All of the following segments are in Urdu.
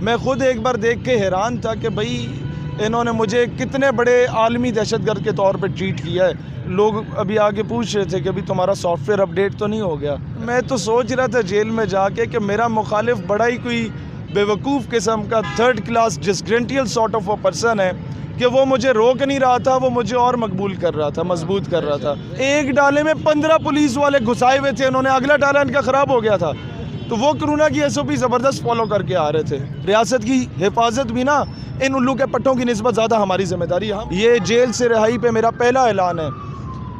میں خود ایک بار دیکھ کے حیران تھا کہ بھئی انہوں نے مجھے کتنے بڑے عالمی دہشت گرد کے طور پہ ٹریٹ کیا ہے. لوگ ابھی آگے پوچھ رہے تھے کہ ابھی تمہارا سافٹ ویئر اپڈیٹ تو نہیں ہو گیا. میں تو سوچ رہا تھا جیل میں جا کے کہ میرا مخالف بڑا ہی کوئی بیوقوف قسم کا third class disgruntled sort of a person ہے کہ وہ مجھے روک نہیں رہا تھا, وہ مجھے اور مقبول کر رہا تھا, مضبوط کر رہا تھا. ایک ڈالے میں 15 پولیس والے گھسائے ہوئے تھے, انہوں نے اگلا ڈالا ان کا خراب ہو گیا تھا, تو وہ کرونا کی SOP زبردست فالو کر کے آ رہے تھے. ریاست کی حفاظت بھی نا ان الو کے پٹھوں کی نسبت زیادہ ہماری ذمہ داری ہے. یہ جیل سے رہائی پہ میرا پہلا اعلان ہے.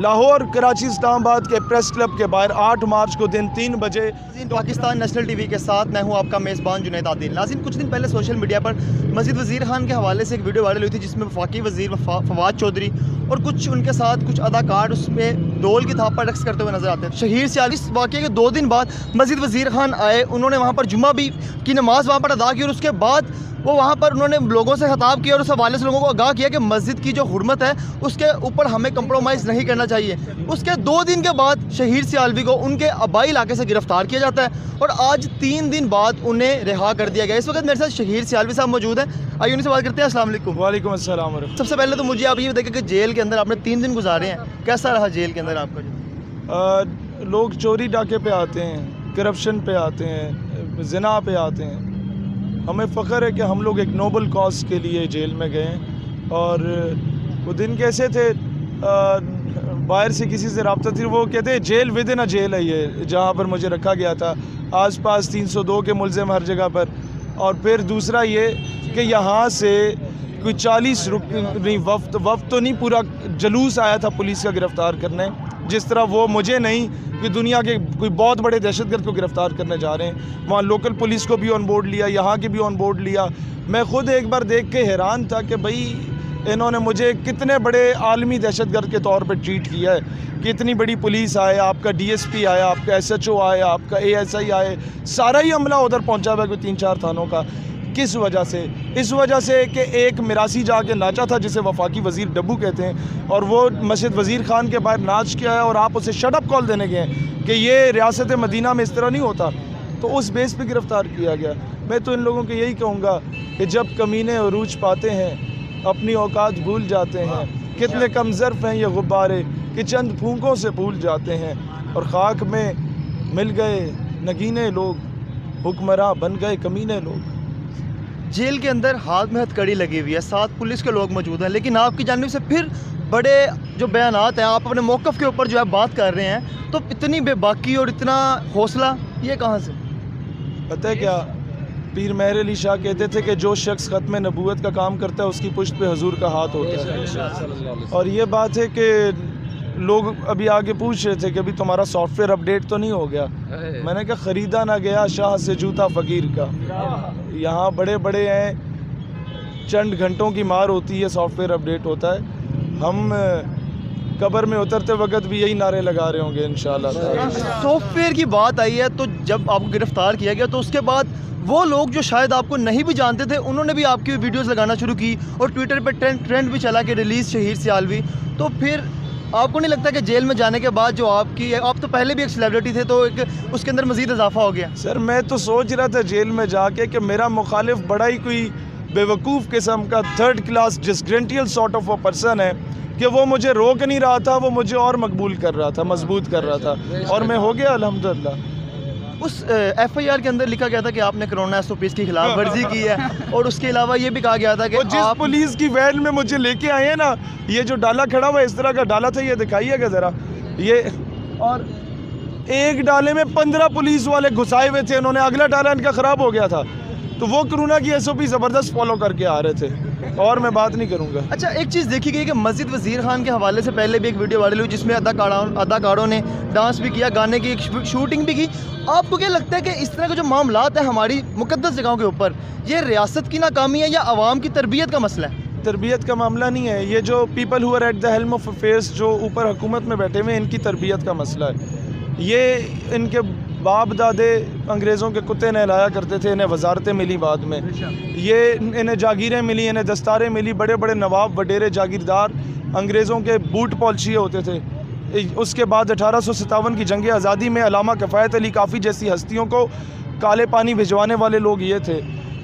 لاہور, کراچی, اسلام آباد کے پریس کلب کے باہر 8 مارچ کو دن 3 بجے. پاکستان نیشنل ٹی وی کے ساتھ میں ہوں آپ کا میزبان جنید عادل. ناظرین, کچھ دن پہلے سوشل میڈیا پر مسجد وزیر خان کے حوالے سے ایک ویڈیو وائرل ہوئی تھی جس میں وفاقی وزیر فواد چودھری اور کچھ ان کے ساتھ کچھ اداکار اس میں ڈول کی تھاپ پر رقص کرتے ہوئے نظر آتے ہیں. شہیر سیالوی اس واقعے کے 2 دن بعد مسجد وزیر خان آئے, انہوں نے وہاں پر جمعہ بھی کی نماز وہاں پر ادا کی اور اس کے بعد وہ وہاں پر انہوں نے لوگوں سے خطاب کیا اور اس حوالے سے لوگوں کو آگاہ کیا کہ مسجد کی جو حرمت ہے اس کے اوپر ہمیں کمپرومائز نہیں کرنا چاہیے. اس کے 2 دن کے بعد شہیر سیالوی کو ان کے آبائی علاقے سے گرفتار کیا جاتا ہے اور آج 3 دن بعد انہیں رہا کر دیا گیا. اس وقت میرے ساتھ شہیر سیالوی صاحب موجود ہیں, آئیے ان سے بات کرتے ہیں. السلام علیکم. وعلیکم السلام ورحمۃ. سب سے پہلے تو مجھے آپ یہ بتائیں کہ جیل کے اندر آپ نے 3 دن گزارے ہیں, کیسا رہا جیل کے اندر آپ کا؟ لوگ چوری ڈاکے پہ آتے ہیں, کرپشن پہ آتے ہیں, زنا پہ آتے ہیں. ہمیں فخر ہے کہ ہم لوگ ایک نوبل کاز کے لیے جیل میں گئے ہیں. اور وہ دن کیسے تھے, باہر سے کسی سے رابطہ تھی, وہ کہتے ہیں جیل ود ان جیل ہے یہ جہاں پر مجھے رکھا گیا تھا, آس پاس 302 کے ملزم ہر جگہ پر. اور پھر دوسرا یہ کہ یہاں سے کوئی 40 نہیں وفد تو نہیں, پورا جلوس آیا تھا پولیس کا گرفتار کرنے, جس طرح وہ مجھے نہیں کہ دنیا کے کوئی بہت بڑے دہشت گرد کو گرفتار کرنے جا رہے ہیں. وہاں لوکل پولیس کو بھی آن بورڈ لیا, یہاں کے بھی آن بورڈ لیا. میں خود ایک بار دیکھ کے حیران تھا کہ بھئی انہوں نے مجھے کتنے بڑے عالمی دہشت گرد کے طور پہ ٹریٹ کیا ہے کہ اتنی بڑی پولیس آئے, آپ کا DSP آیا, آپ کا SHO آیا, آپ کا ASI آئے, سارا ہی عملہ ادھر پہنچا ہوا ہے کوئی 3-4 تھانوں کا. کس وجہ سے؟ اس وجہ سے کہ ایک میراثی جا کے ناچا تھا جسے وفاقی وزیر ڈبو کہتے ہیں, اور وہ مسجد وزیر خان کے باہر ناچ کے آیا اور آپ اسے شٹ اپ کال دینے گئے ہیں کہ یہ ریاست مدینہ میں اس طرح نہیں ہوتا, تو اس بیس پہ گرفتار کیا گیا. میں تو ان لوگوں کو یہی کہوں گا کہ جب کمینے عروج پاتے ہیں اپنی اوقات بھول جاتے ہیں, کتنے کم ظرف ہیں یہ غبارے کہ چند پھونکوں سے بھول جاتے ہیں, اور خاک میں مل گئے نگینے لوگ, حکمراں بن گئے کمینے لوگ. جیل کے اندر ہاتھ میں ہتھ کڑی لگی ہوئی ہے, 7 پولیس کے لوگ موجود ہیں, لیکن آپ کی جانب سے پھر بڑے جو بیانات ہیں, آپ اپنے موقف کے اوپر جو ہے بات کر رہے ہیں, تو اتنی بے باکی اور اتنا حوصلہ یہ کہاں سے؟ پتہ ہے کیا, پیر مہر علی شاہ کہتے تھے کہ جو شخص ختم نبوت کا کام کرتا ہے اس کی پشت پہ حضور کا ہاتھ ہوتا ہے. اور یہ بات ہے کہ لوگ ابھی آگے پوچھ رہے تھے کہ ابھی تمہارا سافٹ ویئر اپڈیٹ تو نہیں ہو گیا. میں نے کہا خریدا نہ گیا شاہ سے جوتا فقیر کا. یہاں بڑے بڑے ہیں, چند گھنٹوں کی مار ہوتی ہے, سافٹ ویئر اپڈیٹ ہوتا ہے. ہم قبر میں اترتے وقت بھی یہی نعرے لگا رہے ہوں گے انشاءاللہ. سافٹ ویئر کی بات آئی ہے تو جب آپ کو گرفتار کیا گیا تو اس کے بعد وہ لوگ جو شاید آپ کو نہیں بھی جانتے تھے انہوں نے بھی آپ کی ویڈیوز لگانا شروع کی اور ٹویٹر پہ ٹرینڈ بھی چلا کہ ریلیز شہیر سیالوی. تو پھر آپ کو نہیں لگتا کہ جیل میں جانے کے بعد جو آپ تو پہلے بھی ایک سیلیبریٹی تھے تو اس کے اندر مزید اضافہ ہو گیا؟ سر میں تو سوچ رہا تھا جیل میں جا کے کہ میرا مخالف بڑا ہی کوئی بیوقوف قسم کا third class disgruntled sort of a person ہے کہ وہ مجھے روک نہیں رہا تھا, وہ مجھے اور مقبول کر رہا تھا, مضبوط کر رہا تھا, اور میں ہو گیا الحمدللہ. اس FIR کے اندر لکھا گیا تھا کہ آپ نے کرونا SOPs کی خلاف ورزی کی ہے, اور اس کے علاوہ یہ بھی کہا گیا تھا کہ جس پولیس کی وین میں مجھے لے کے آئے ہیں نا, یہ جو ڈالا کھڑا ہوا اس طرح کا ڈالا تھا, یہ دکھائیے گا ذرا یہ, اور ایک ڈالے میں 15 پولیس والے گھسائے ہوئے تھے, انہوں نے اگلا ڈالا ان کا خراب ہو گیا تھا, تو وہ کرونا کی SOP زبردست فالو کر کے آ رہے تھے, اور میں بات نہیں کروں گا. اچھا, ایک چیز دیکھی گئی کہ مسجد وزیر خان کے حوالے سے پہلے بھی ایک ویڈیو وائرل ہوئی جس میں اداکاروں نے ڈانس بھی کیا, گانے کی ایک شوٹنگ بھی کی. آپ کو کیا لگتا ہے کہ اس طرح کے جو معاملات ہیں ہماری مقدس جگہوں کے اوپر, یہ ریاست کی ناکامی ہے یا عوام کی تربیت کا مسئلہ ہے؟ تربیت کا معاملہ نہیں ہے, یہ جو people who at the helm of affairs جو اوپر حکومت میں بیٹھے ہوئے, ان کی تربیت کا مسئلہ ہے. یہ ان کے باپ دادے انگریزوں کے کتے نہلایا کرتے تھے, انہیں وزارتیں ملی بعد میں, یہ انہیں جاگیریں ملی, انہیں دستاریں ملی, بڑے بڑے نواب وڈیرے جاگیردار انگریزوں کے بوٹ پالشیے ہوتے تھے. اس کے بعد 1857 کی جنگ آزادی میں علامہ کفایت علی کافی جیسی ہستیوں کو کالے پانی بھجوانے والے لوگ یہ تھے.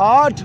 8